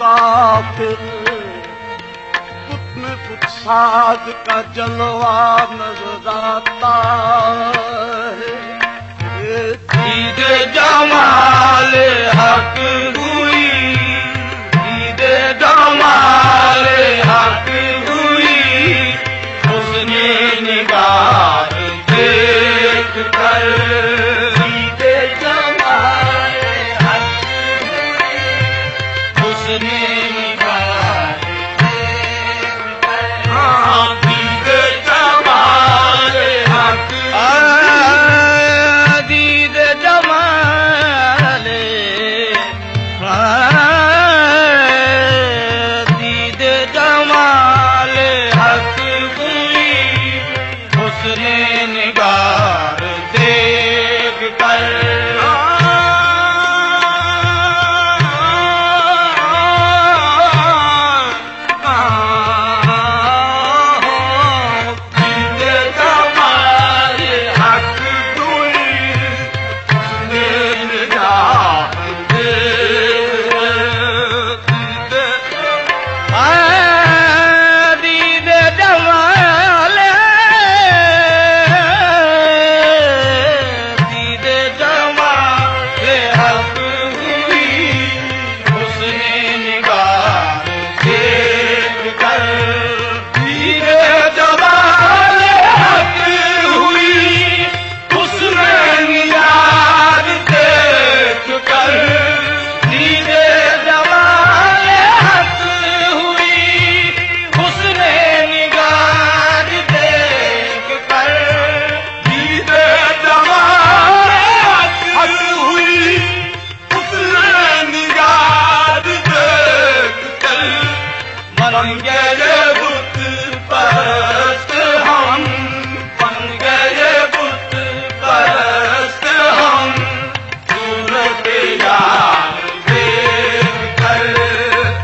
मुसाफिर, कुछ में कुछ साज का जलवा नजर आता है। ईद जमाल हक हुई, ईद जमाल हक हुई, उसने निगाह देख कर। ईद जमाल हक हुई, उसने निगाह देख कर। हाँ, ईद जमाल हक दीद जमाल, दीद जमाल हक हुई, उसने निगार देख कर। बन गए बुत परस्त हम, बन गए बुत परस्त हम, सूरत यार देख कर।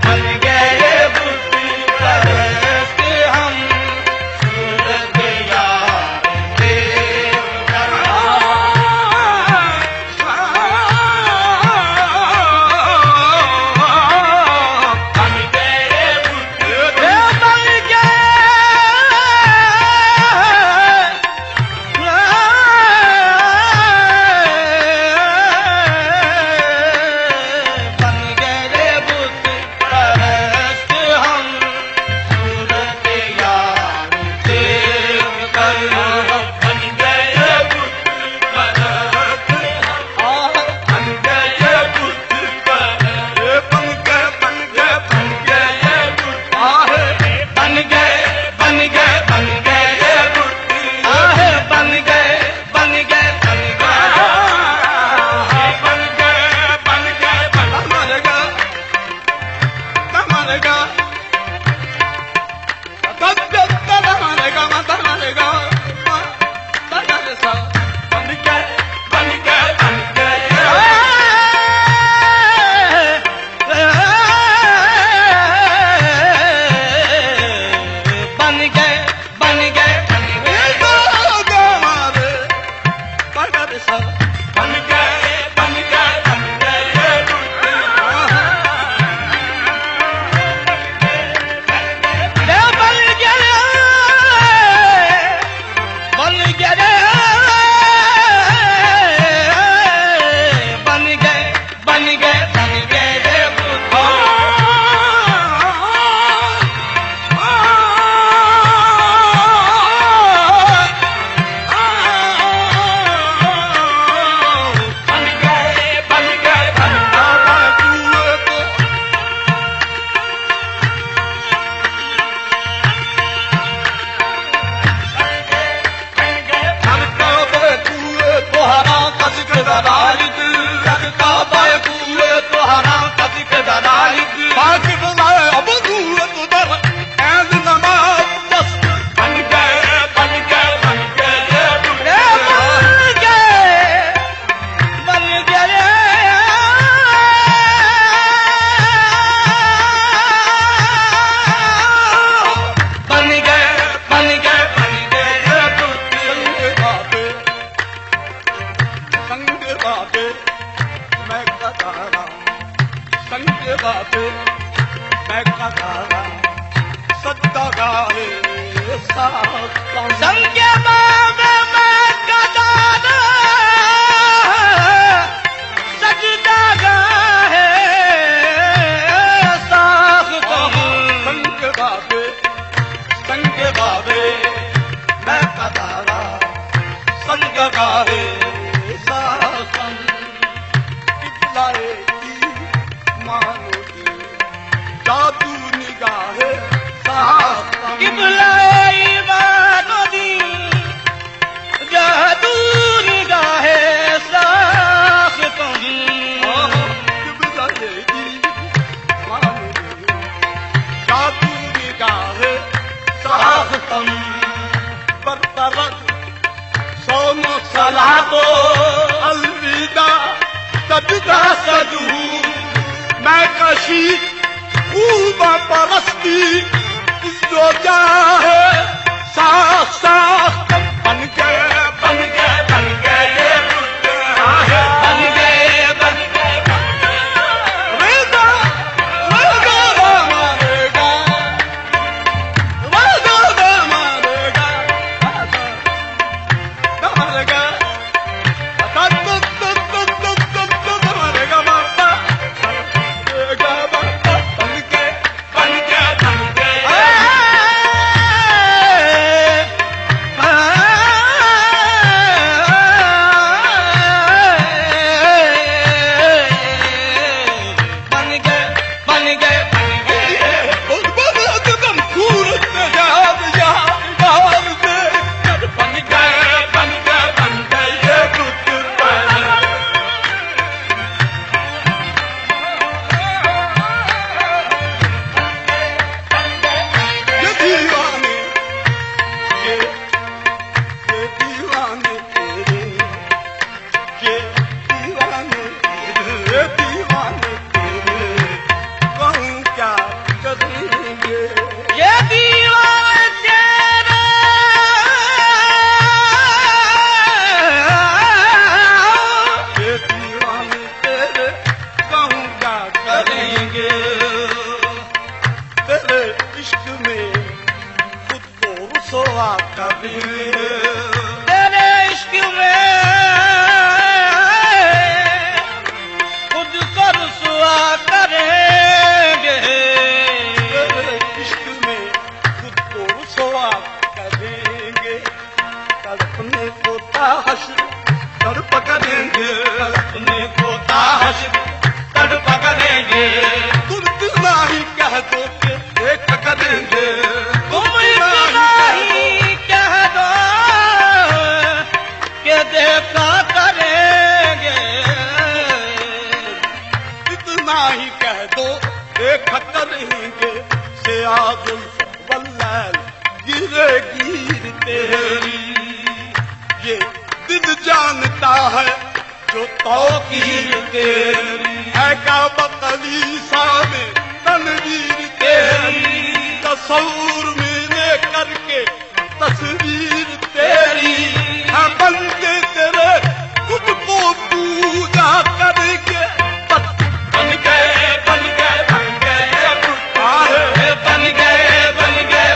बन गए बुत परस्त हम, सूरत यार देख कर। मैं कदारा सदा गाहे संगे बाबे मैं कदारा सजदा गाहे साख संगे बाबे मैं कदारा संग गाहे साखम किबलाए की मानो दी जादू निगाहे साखम किबलाए मानो दी जादू निगाहे साखम किबलाए की मानो दी जादू निगाहे साखम बरतरक सोनो सलातो अलविदा सजदा सजू मैं कशी खूब परस्ती जो चाहे साख साख बन गए बन गए बन गए बन गए बन गए रेगा रेगा मारेगा रेगा मारेगा मारेगा तेरे इश्क में खुद को रुसवा करेंगे तेरे इश्क में खुद को रुसवा करेंगे तड़पने को ताश तड़प करेंगे तड़पने को ताश तड़प करेंगे तुम इतना ही कह दो के देख करेंगे तुम इतना ही कह दो के देखा करेंगे इतना ही कह दो देख करेंगे से आजुल वल्लैल गिरे गिर तेरी ये दिल जानता है जो तौकीर तेरी है का बकलीसा में तनवीर तेरी तस्वूर में ले करके तस्वीर तेरी है बंदे तेरे खुद को पूजा करके बन गए बन गए बन गए बन गए बन गए बन गए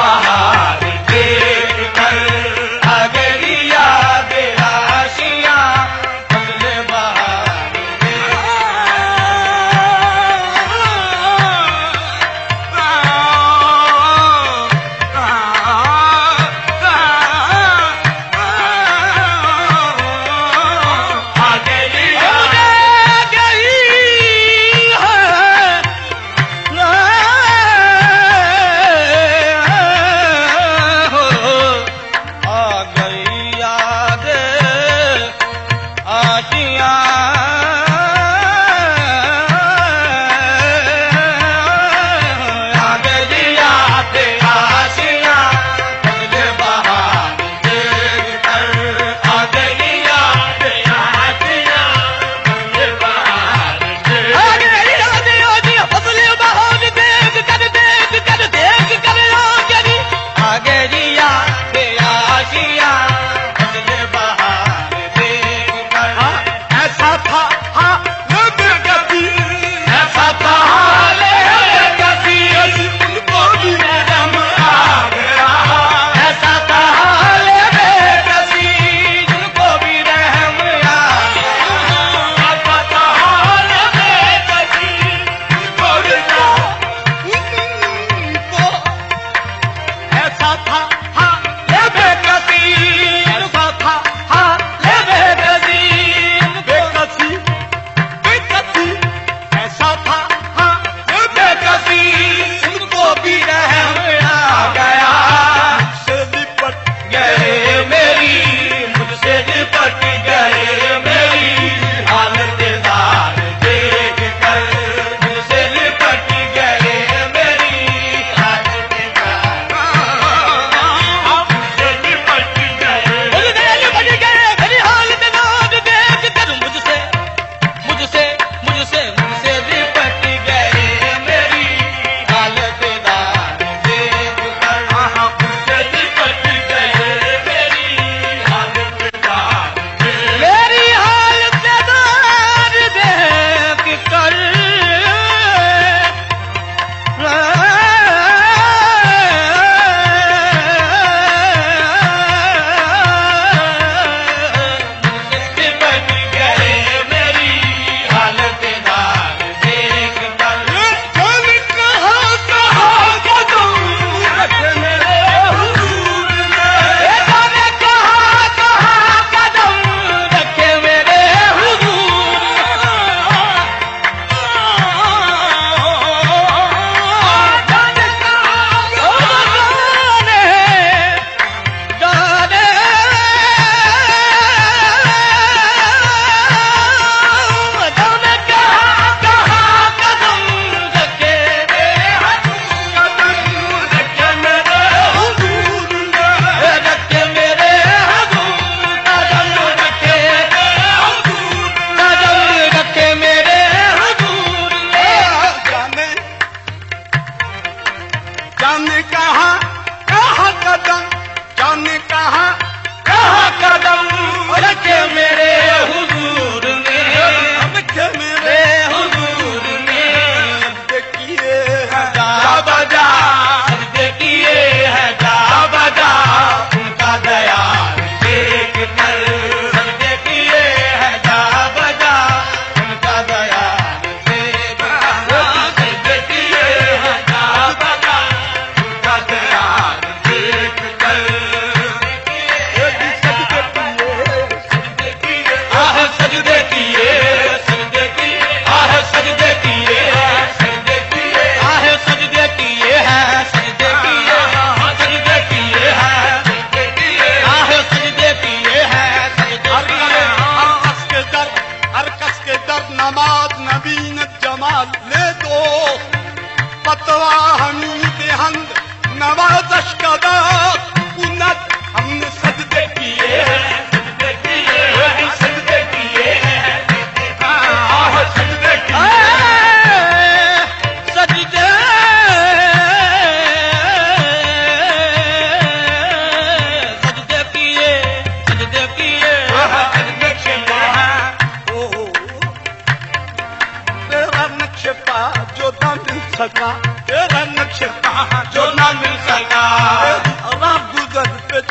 बहार देख कर आ गई याद आशियां फजले बहार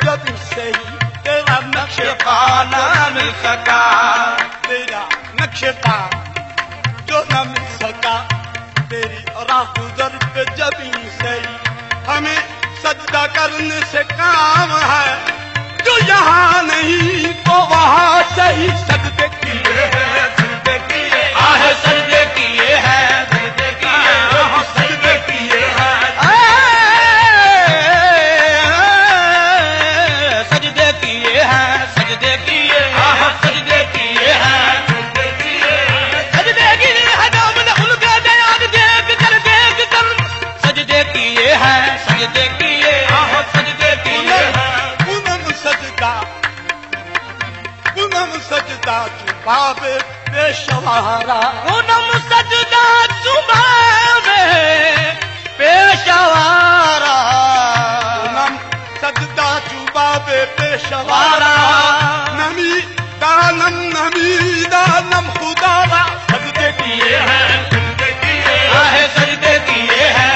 जब से ही तेरा नक्शे पाना मिल सका, तेरा नक्शा जो न मिल सका, तेरी राहुदर पे जबी से ही हमें सजदा करने से काम है। जो यहाँ नहीं तो वहाँ से ही सजदे किए हैं, सजदे किए आहे, सजदे किए हैं, सजदे किए हैं, सजदे किए हैं, सजदे किए हैं, सजदे किए हैं, सजदे किए हैं, सजदे किए हैं, सजदे किए हैं, नाम ने उनका दयान देख कर सजदे किए हैं, सजदे किए हैं, सजदे किए हैं। पूनम सजदा चुबावे पेशवारा, पूनम सजदा चुबावे पेशवारा, पूनम सजदा चुबावे पेशवारा, नमी दानम खुदारा, सजदे किए हैं, सजदे किए हैं, सजदे किए हैं,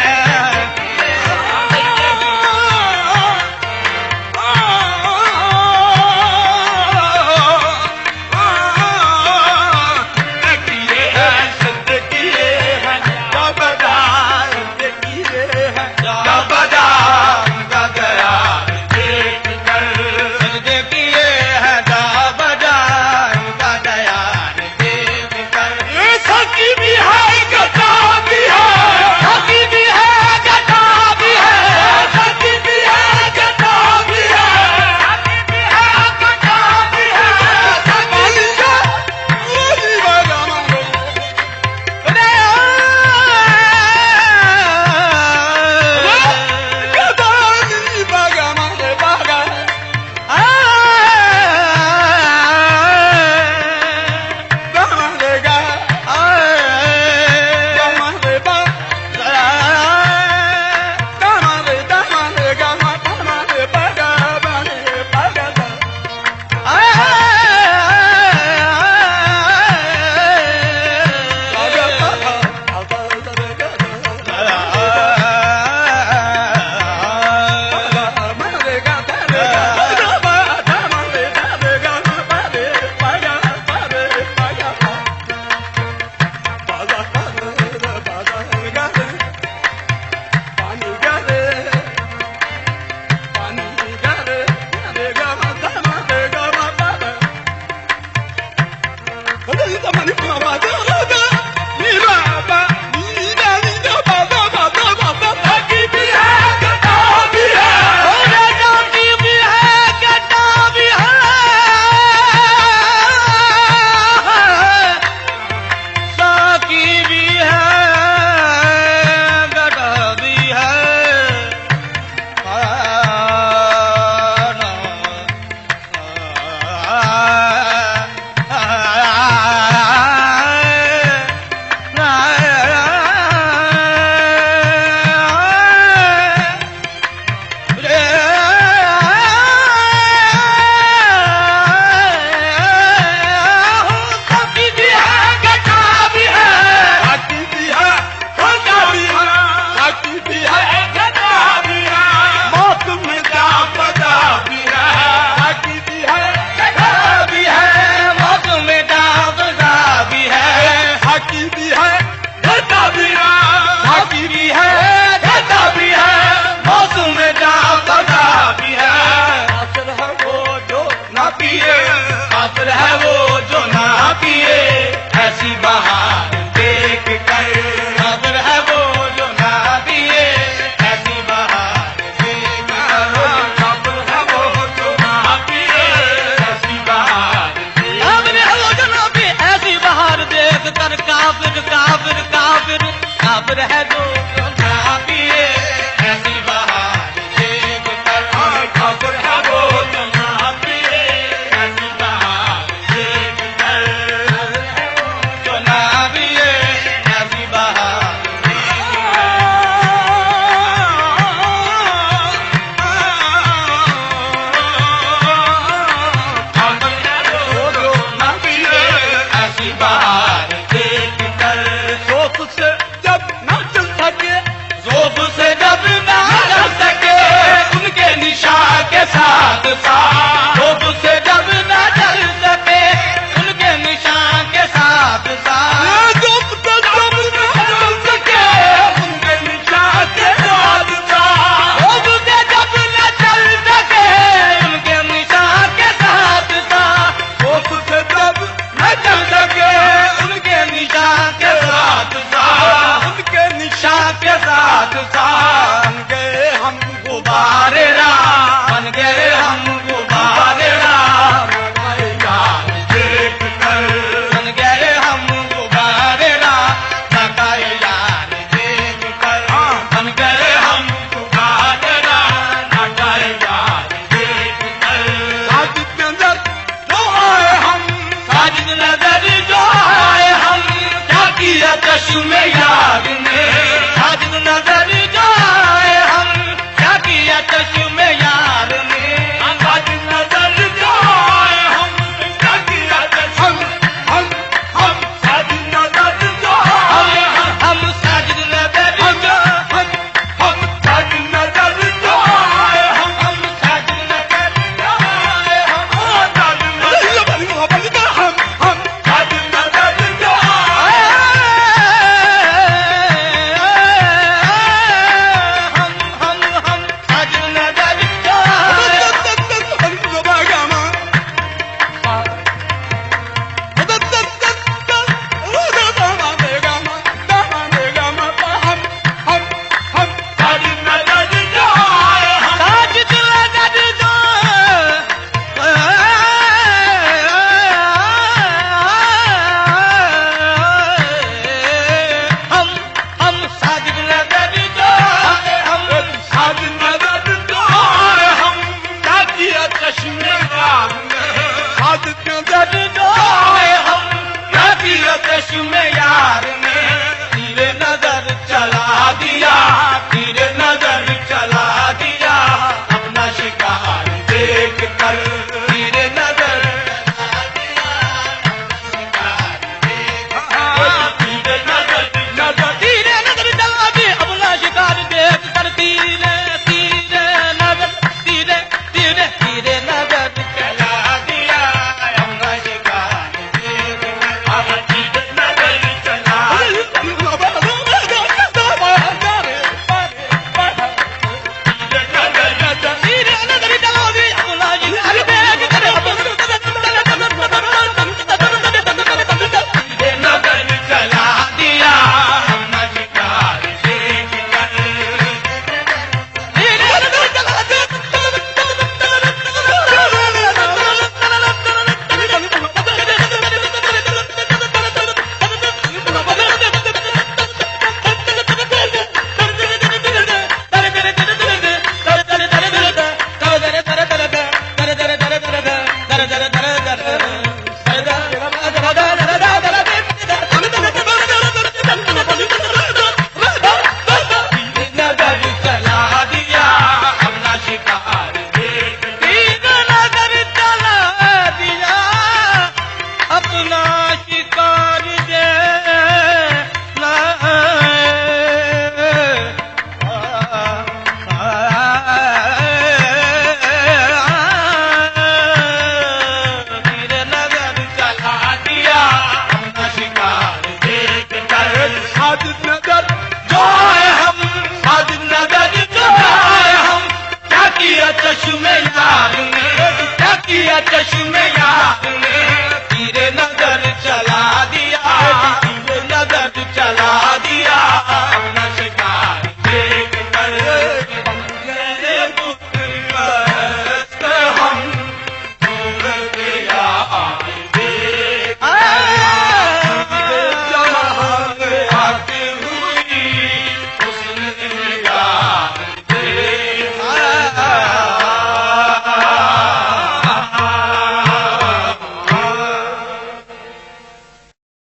चश्मे याद में साजिद नजर